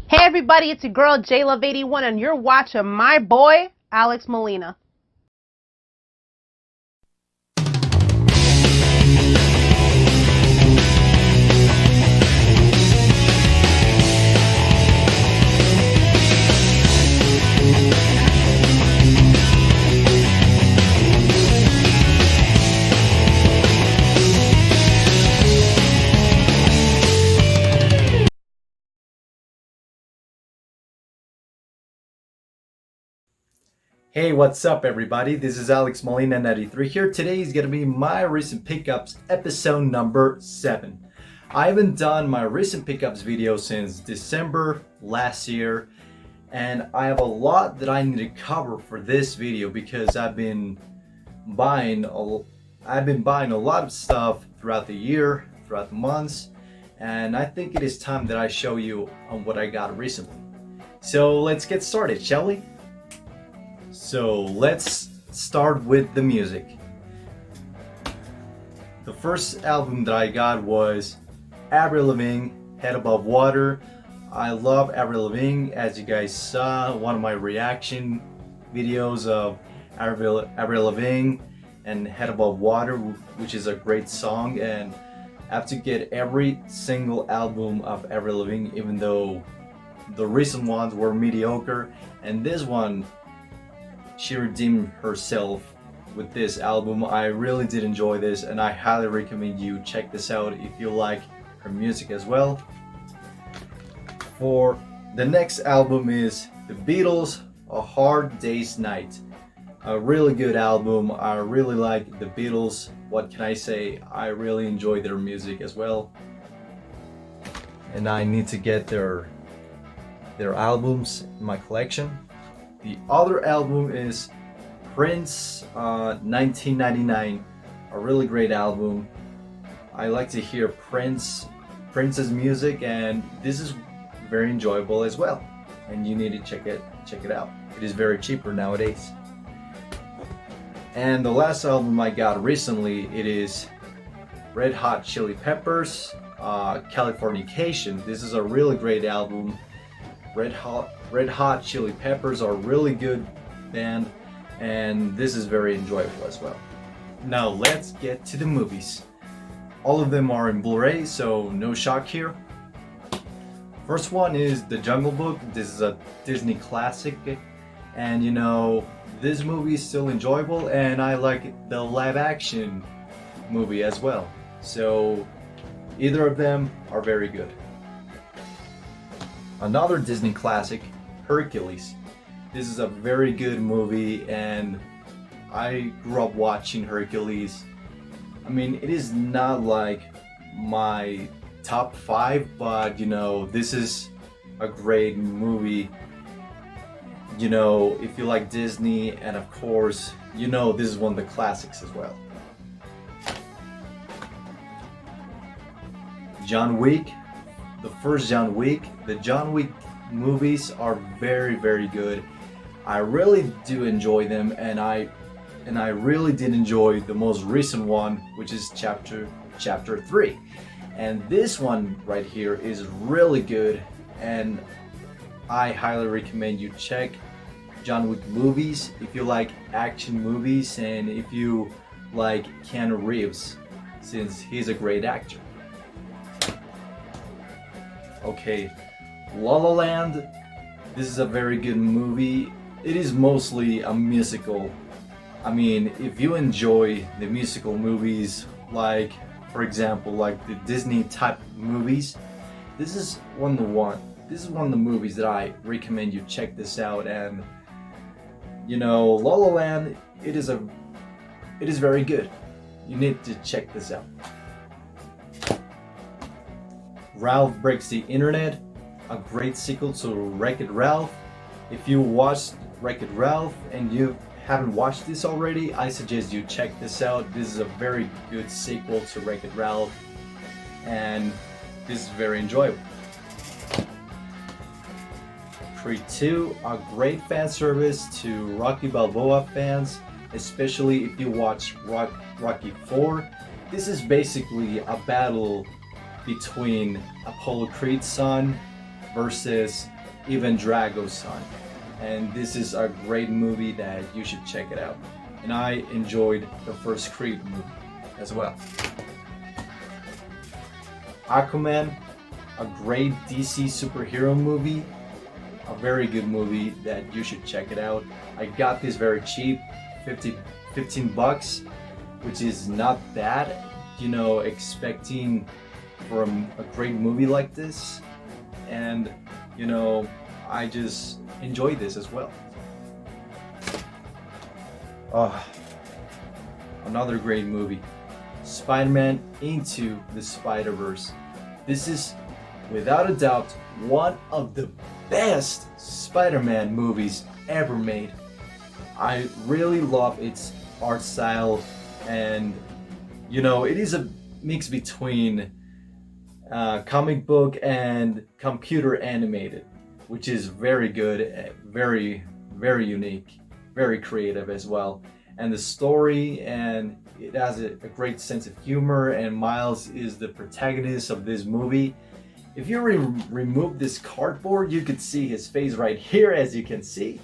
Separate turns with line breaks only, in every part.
Hey everybody, it's your girl JLove81 and you're watching my boy, Alex Molina.
Hey, what's up everybody? This is Alex Molina 93 here. Today is gonna be my recent pickups episode number 7. I haven't done my recent pickups video since December last year, and I have a lot that I need to cover for this video because I've been buying a lot of stuff throughout the year, throughout the months, and I think it is time that I show you on what I got recently. So let's get started, shall we? So let's start with the music. The first album that I got was Avril Lavigne, Head Above Water. I love Avril Lavigne. As you guys saw, one of my reaction videos of Avril Lavigne and Head Above Water, which is a great song, and I have to get every single album of Avril Lavigne, even though the recent ones were mediocre, and this one, she redeemed herself with this album. I really did enjoy this and I highly recommend you check this out if you like her music as well. For the next album is The Beatles, A Hard Day's Night. A really good album. I really like The Beatles. What can I say? I really enjoy their music as well. And I need to get their albums in my collection. The other album is Prince 1999, a really great album. I like to hear Prince's music, and this is very enjoyable as well. And you need to check it out. It is very cheaper nowadays. And the last album I got recently, it is Red Hot Chili Peppers, Californication. This is a really great album. Red Hot Chili Peppers are a really good band, and this is very enjoyable as well. Now let's get to the movies. All of them are in Blu-ray, so no shock here. First one is The Jungle Book. This is a Disney classic, and you know, this movie is still enjoyable, and I like the live action movie as well. So either of them are very good. Another Disney classic, Hercules. This is a very good movie, and I grew up watching Hercules. I mean, it is not like my top 5, but you know, this is a great movie. You know, if you like Disney, and of course, you know, this is one of the classics as well. John Wick. The first John Wick. The John Wick movies are very, very good. I really do enjoy them, and I really did enjoy the most recent one, which is chapter 3. And this one right here is really good, and I highly recommend you check John Wick movies if you like action movies and if you like Keanu Reeves, since he's a great actor. Okay, La La Land. This is a very good movie. It is mostly a musical. I mean, if you enjoy the musical movies, like for example, like the Disney type movies, this is one of the movies that I recommend you check this out. And you know, La La Land, it is very good. You need to check this out. Ralph Breaks the Internet, a great sequel to Wreck-It Ralph. If you watched Wreck-It Ralph and you haven't watched this already, I suggest you check this out. This is a very good sequel to Wreck-It Ralph, and this is very enjoyable. Creed 2, a great fan service to Rocky Balboa fans, especially if you watch Rocky 4. This is basically a battle between Apollo Creed's son versus even Drago's son. And this is a great movie that you should check it out. And I enjoyed the first Creed movie as well. Aquaman, a great DC superhero movie, a very good movie that you should check it out. I got this very cheap, 15 bucks, which is not bad, you know, expecting from a great movie like this. And, you know, I just enjoyed this as well. Another great movie, Spider-Man Into the Spider-Verse. This is, without a doubt, one of the best Spider-Man movies ever made. I really love its art style, and you know, it is a mix between comic book and computer animated, which is very good, very unique, very creative as well. And the story, and it has a great sense of humor, and Miles is the protagonist of this movie. If you remove this cardboard, you could see his face right here, as you can see.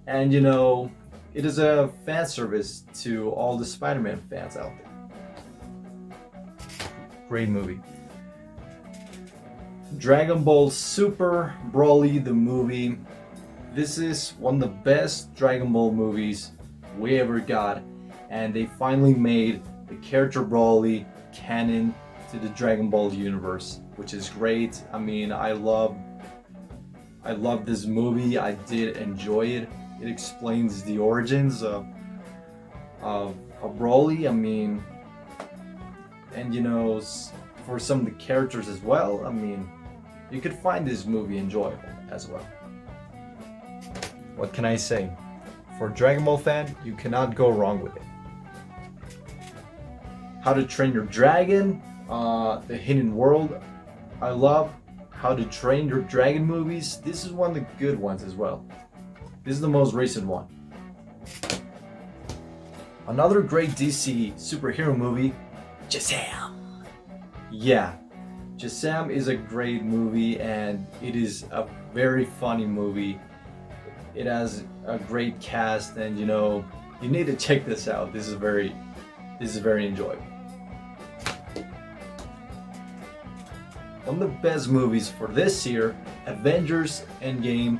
And you know, it is a fan service to all the Spider-Man fans out there. Great movie. Dragon Ball Super Broly, the movie. This is one of the best Dragon Ball movies we ever got, and they finally made the character Broly canon to the Dragon Ball universe, which is great. I mean, I love this movie. I did enjoy it. It explains the origins of Broly. I mean, and you know, for some of the characters as well. I mean, you could find this movie enjoyable as well. What can I say? For a Dragon Ball fan, you cannot go wrong with it. How to Train Your Dragon, The Hidden World. I love How to Train Your Dragon movies. This is one of the good ones as well. This is the most recent one. Another great DC superhero movie, Shazam. Yeah, Shazam is a great movie, and it is a very funny movie. It has a great cast, and you know, you need to check this out. This is very enjoyable. One of the best movies for this year, Avengers Endgame.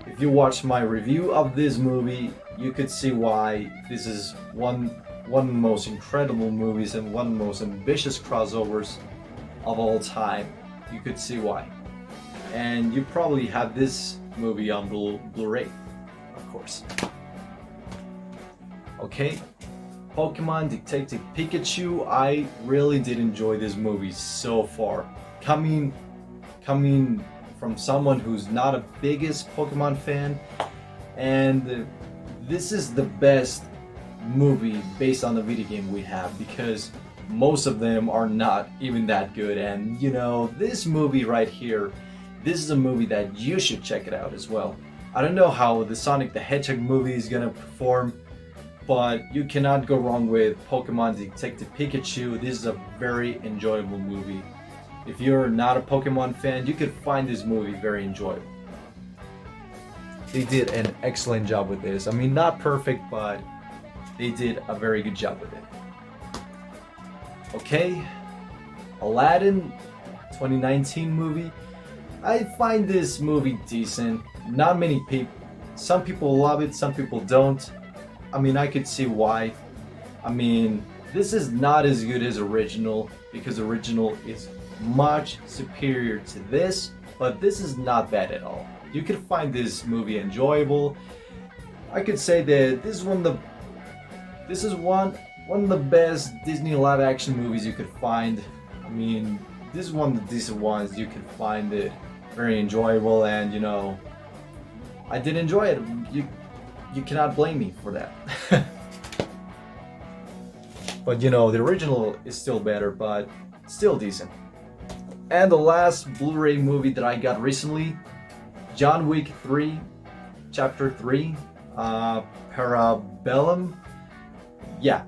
If you watch my review of this movie, you could see why this is one of the most incredible movies and one of the most ambitious crossovers of all time. You could see why. And you probably have this movie on Blu-ray, of course. Okay, Pokemon Detective Pikachu. I really did enjoy this movie so far. Coming from someone who's not a biggest Pokemon fan, and this is the best movie based on the video game we have, because most of them are not even that good. And you know, this movie right here, this is a movie that you should check it out as well. I don't know how the Sonic the Hedgehog movie is gonna perform, but you cannot go wrong with Pokemon Detective Pikachu. This is a very enjoyable movie. If you're not a Pokemon fan, you could find this movie very enjoyable. They did an excellent job with this. I mean, not perfect, but they did a very good job with it. Okay, Aladdin 2019 movie. I find this movie decent. Not many people, some people love it, some people don't. I mean, I could see why. I mean, this is not as good as original, because original is much superior to this, but this is not bad at all. You could find this movie enjoyable. I could say that this is one of the best Disney live action movies you could find. I mean, this is one of the decent ones. You could find it very enjoyable, and you know, I did enjoy it. You cannot blame me for that. But you know, the original is still better, but still decent. And the last Blu-ray movie that I got recently, John Wick 3, Chapter 3, Parabellum. Yeah.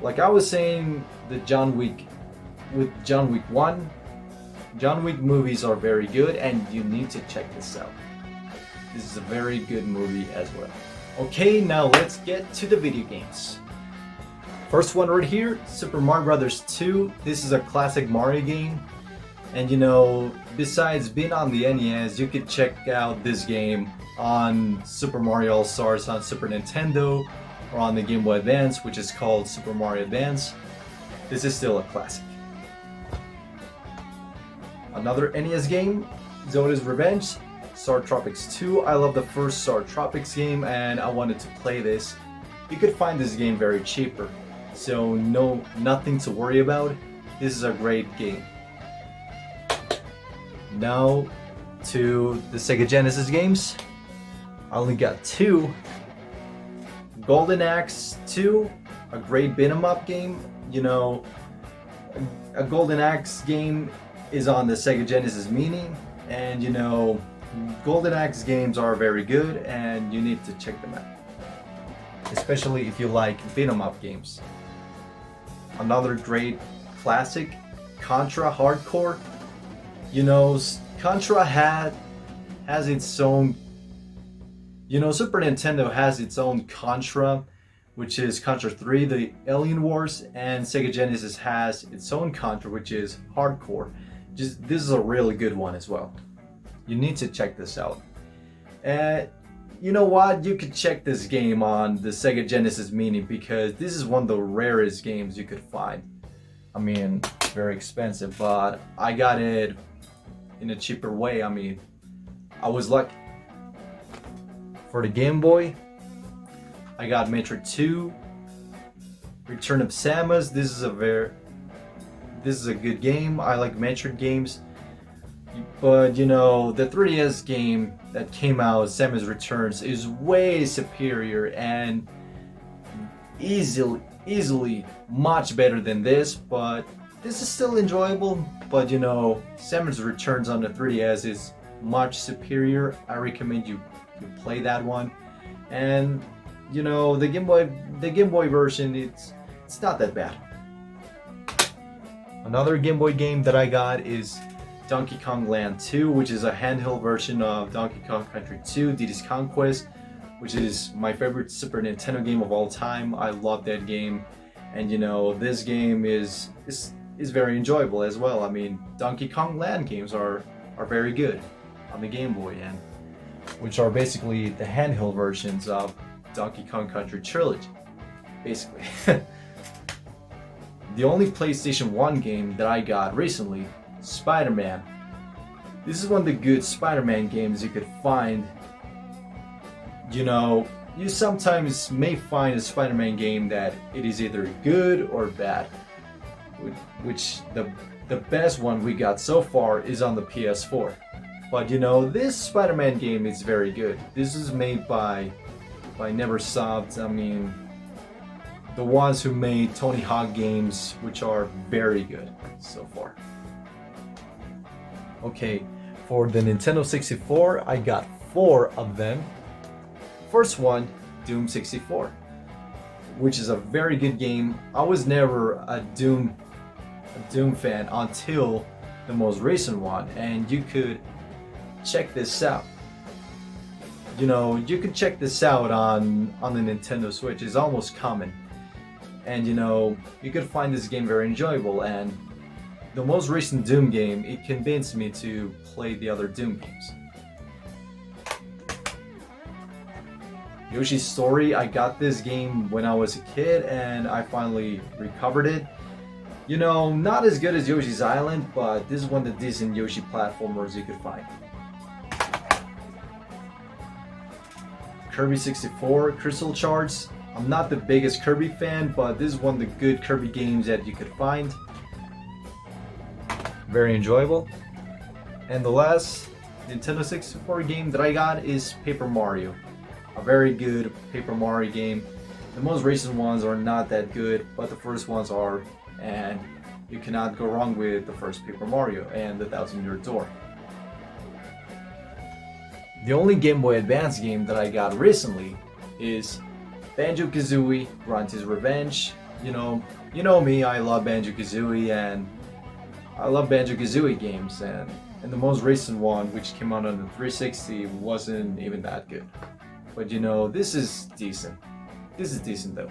Like I was saying, with John Wick 1, John Wick movies are very good and you need to check this out. This is a very good movie as well. Okay, now let's get to the video games. First one right here, Super Mario Bros. 2. This is a classic Mario game. And you know, besides being on the NES, you could check out this game on Super Mario All-Stars on Super Nintendo or on the Game Boy Advance, which is called Super Mario Advance. This is still a classic. Another NES game, Zoda's Revenge, Star Tropics 2. I love the first Star Tropics game and I wanted to play this. You could find this game very cheaper, so nothing to worry about. This is a great game. Now to the Sega Genesis games. I only got 2. Golden Axe 2, a great beat 'em up game. You know, a Golden Axe game is on the Sega Genesis Mini, and you know, Golden Axe games are very good and you need to check them out, especially if you like beat 'em up games. Another great classic, Contra Hardcore. You know, Contra has its own, you know, Super Nintendo has its own Contra, which is Contra 3, the Alien Wars, and Sega Genesis has its own Contra, which is Hardcore. This is a really good one as well. You need to check this out. And you know what? You could check this game on the Sega Genesis Mini because this is one of the rarest games you could find. I mean, very expensive, but I got it in a cheaper way. I mean, I was lucky. For the Game Boy, I got Metroid 2, Return of Samus. This is a good game. I like Metroid games. But you know, the 3DS game that came out, Samus Returns, is way superior and easily much better than this, but this is still enjoyable. But you know, Samus Returns on the 3DS is much superior. I recommend you play that one. And you know, the Game Boy version, it's not that bad. Another Game Boy game that I got is Donkey Kong Land 2, which is a handheld version of Donkey Kong Country 2, Diddy's Conquest, which is my favorite Super Nintendo game of all time. I love that game, and you know, this game is very enjoyable as well. I mean, Donkey Kong Land games are very good on the Game Boy, and which are basically the handheld versions of Donkey Kong Country trilogy, basically. The only PlayStation 1 game that I got recently, Spider-Man. This is one of the good Spider-Man games you could find. You know, you sometimes may find a Spider-Man game that it is either good or bad. Which the best one we got so far is on the PS4. But you know, this Spider-Man game is very good. This is made by Neversoft. I mean, the ones who made Tony Hawk games, which are very good so far. Okay, for the Nintendo 64, I got 4 of them. First one, Doom 64, which is a very good game. I was never a Doom fan until the most recent one, and you could check this out. You know, you could check this out on the Nintendo Switch. It's almost common. And you know, you could find this game very enjoyable, and the most recent Doom game, it convinced me to play the other Doom games. Yoshi's Story, I got this game when I was a kid and I finally recovered it. You know, not as good as Yoshi's Island, but this is one of the decent Yoshi platformers you could find. Kirby 64, Crystal Shards. I'm not the biggest Kirby fan, but this is one of the good Kirby games that you could find. Very enjoyable. And the last Nintendo 64 game that I got is Paper Mario. A very good Paper Mario game. The most recent ones are not that good, but the first ones are, and you cannot go wrong with the first Paper Mario and the Thousand Year Door. The only Game Boy Advance game that I got recently is Banjo-Kazooie, Grunty's Revenge. You know me, I love Banjo-Kazooie, and I love Banjo-Kazooie games, and the most recent one, which came out on the 360, wasn't even that good. But you know, this is decent. This is decent though.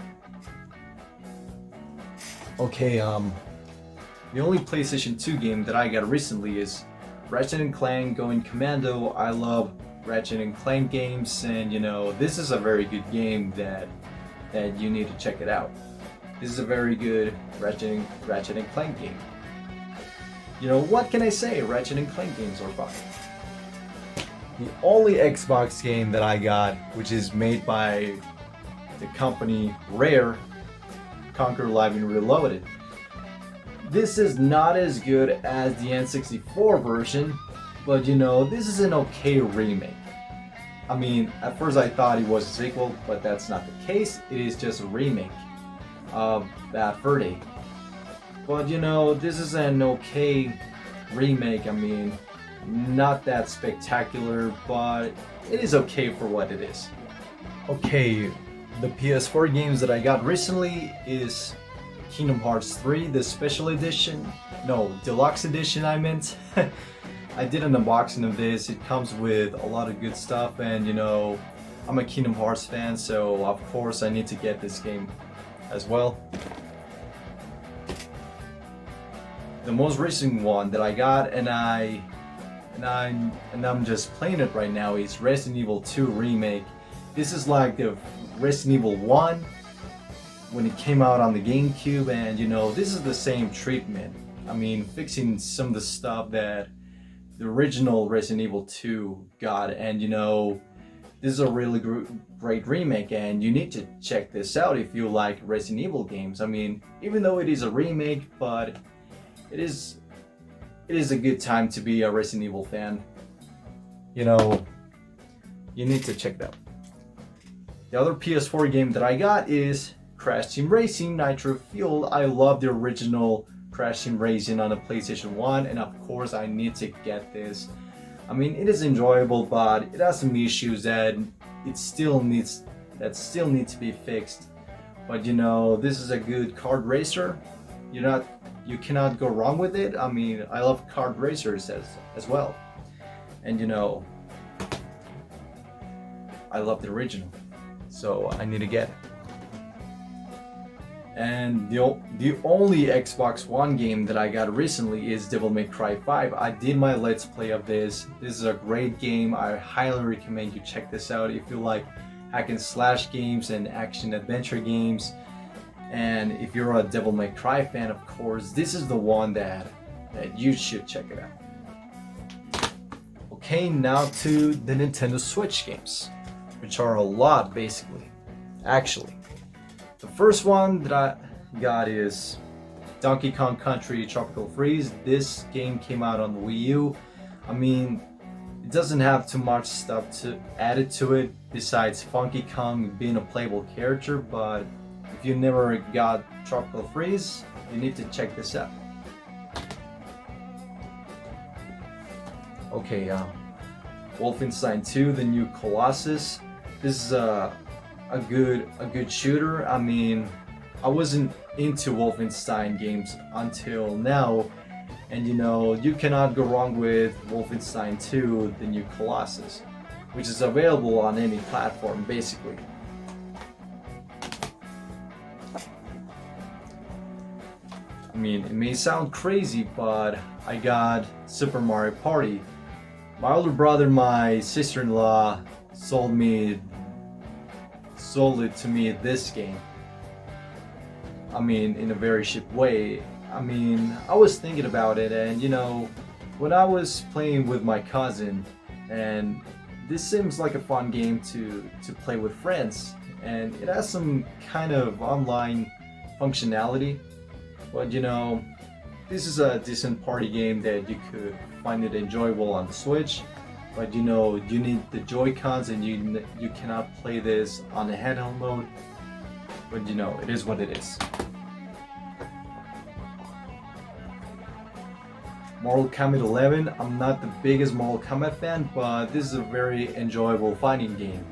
Okay, the only PlayStation 2 game that I got recently is Ratchet and Clank Going Commando. I love Ratchet and Clank games, and you know, this is a very good game that you need to check it out. This is a very good Ratchet and Clank game. You know, what can I say? Ratchet and Clank games are fun. The only Xbox game that I got, which is made by the company Rare, Conquer Lavigne Reloaded. This is not as good as the N64 version, but you know, this is an okay remake. I mean, at first I thought it was a sequel, but that's not the case. It is just a remake of Bad Fur Day. But you know, this is an okay remake. I mean, not that spectacular, but it is okay for what it is. Okay, the PS4 games that I got recently is Kingdom Hearts 3, the special edition. No, deluxe edition I meant. I did an unboxing of this. It comes with a lot of good stuff, and you know, I'm a Kingdom Hearts fan, so of course I need to get this game as well. The most recent one that I got, and I'm just playing it right now, is Resident Evil 2 Remake. This is like the Resident Evil 1 when it came out on the GameCube, and you know, this is the same treatment. I mean, fixing some of the stuff that the original Resident Evil 2 got, and you know, this is a really great remake, and you need to check this out if you like Resident Evil games. I mean, even though it is a remake, but it is a good time to be a Resident Evil fan. You know, you need to check that out. The other PS4 game that I got is Crash Team Racing Nitro-Fueled. I love the original Crash Team Racing on the PlayStation 1, and of course I need to get this. I mean, it is enjoyable, but it has some issues that still needs to be fixed. But you know, this is a good kart racer. You cannot go wrong with it. I mean, I love kart racers as well. And you know, I love the original, so I need to get it. And the only Xbox One game that I got recently is Devil May Cry 5. I did my Let's Play of this. This is a great game. I highly recommend you check this out if you like hack and slash games and action adventure games. And if you're a Devil May Cry fan, of course, this is the one that you should check it out. Okay, now to the Nintendo Switch games, which are a lot basically, actually. The first one that I got is Donkey Kong Country Tropical Freeze. This game came out on the Wii U. I mean, it doesn't have too much stuff added to it besides Funky Kong being a playable character, but if you never got Tropical Freeze, you need to check this out. Okay, Wolfenstein 2 The New Colossus. This is a good shooter. I mean, I wasn't into Wolfenstein games until now, and you know, you cannot go wrong with Wolfenstein 2 The New Colossus, which is available on any platform basically. I mean, it may sound crazy, but I got Super Mario Party. My older brother, my sister-in-law sold it to me this game. I mean, in a very cheap way. I mean, I was thinking about it, and you know, when I was playing with my cousin, and this seems like a fun game to play with friends, and it has some kind of online functionality. But you know, this is a decent party game that you could find it enjoyable on the Switch. But you know, you need the Joy-Cons, and you cannot play this on the handheld mode. But you know, it is what it is. Mortal Kombat 11. I'm not the biggest Mortal Kombat fan, but this is a very enjoyable fighting game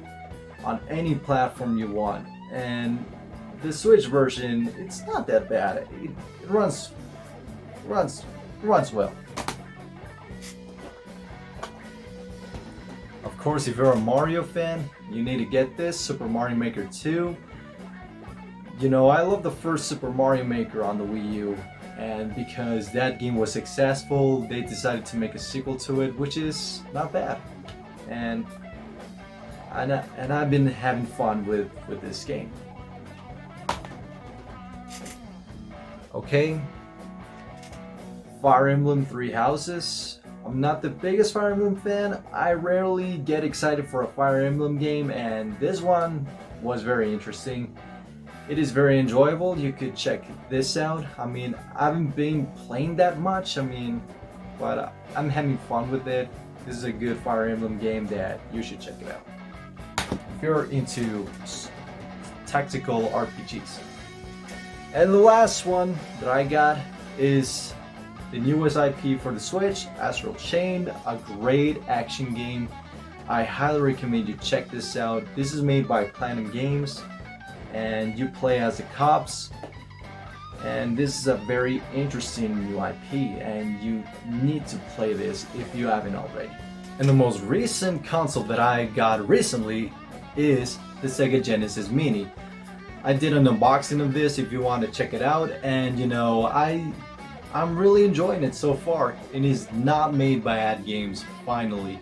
on any platform you want. And the Switch version, it's not that bad. It runs runs well. Of course, if you're a Mario fan, you need to get this, Super Mario Maker 2. You know, I love the first Super Mario Maker on the Wii U, and because that game was successful, they decided to make a sequel to it, which is not bad. And I've been having fun with this game. Okay, Fire Emblem Three Houses. I'm not the biggest Fire Emblem fan. I rarely get excited for a Fire Emblem game, and this one was very interesting. It is very enjoyable. You could check this out. I mean, I haven't been playing that much, but I'm having fun with it. This is a good Fire Emblem game that you should check it out if you're into tactical RPGs. And the last one that I got is the newest IP for the Switch, Astral Chain, a great action game. I highly recommend you check this out. This is made by Platinum Games, and you play as the cops. And this is a very interesting new IP, and you need to play this if you haven't already. And the most recent console that I got recently is the Sega Genesis Mini. I did an unboxing of this if you want to check it out, and you know, I'm really enjoying it so far. It is not made by Ad Games, finally.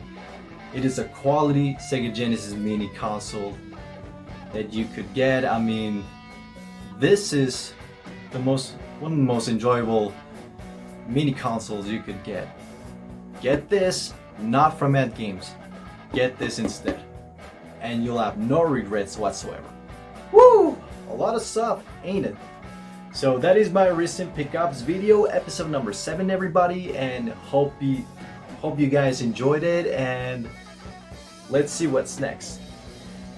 It is a quality Sega Genesis Mini console that you could get. I mean, this is one of the most enjoyable mini consoles you could get. Get this, not from Ad Games. Get this instead, and you'll have no regrets whatsoever. Woo! A lot of stuff, ain't it? So that is my recent pickups video, episode number 7, everybody, and hope you guys enjoyed it, and let's see what's next.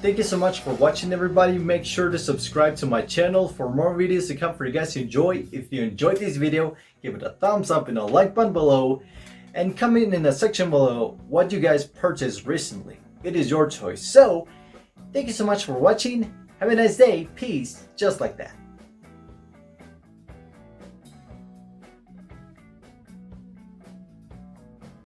Thank you so much for watching, everybody. Make sure to subscribe to my channel for more videos to come for you guys to enjoy. If you enjoyed this video, give it a thumbs up and a like button below, and comment in the section below what you guys purchased recently. It is your choice. So thank you so much for watching. Have a nice day. Peace. Just like that.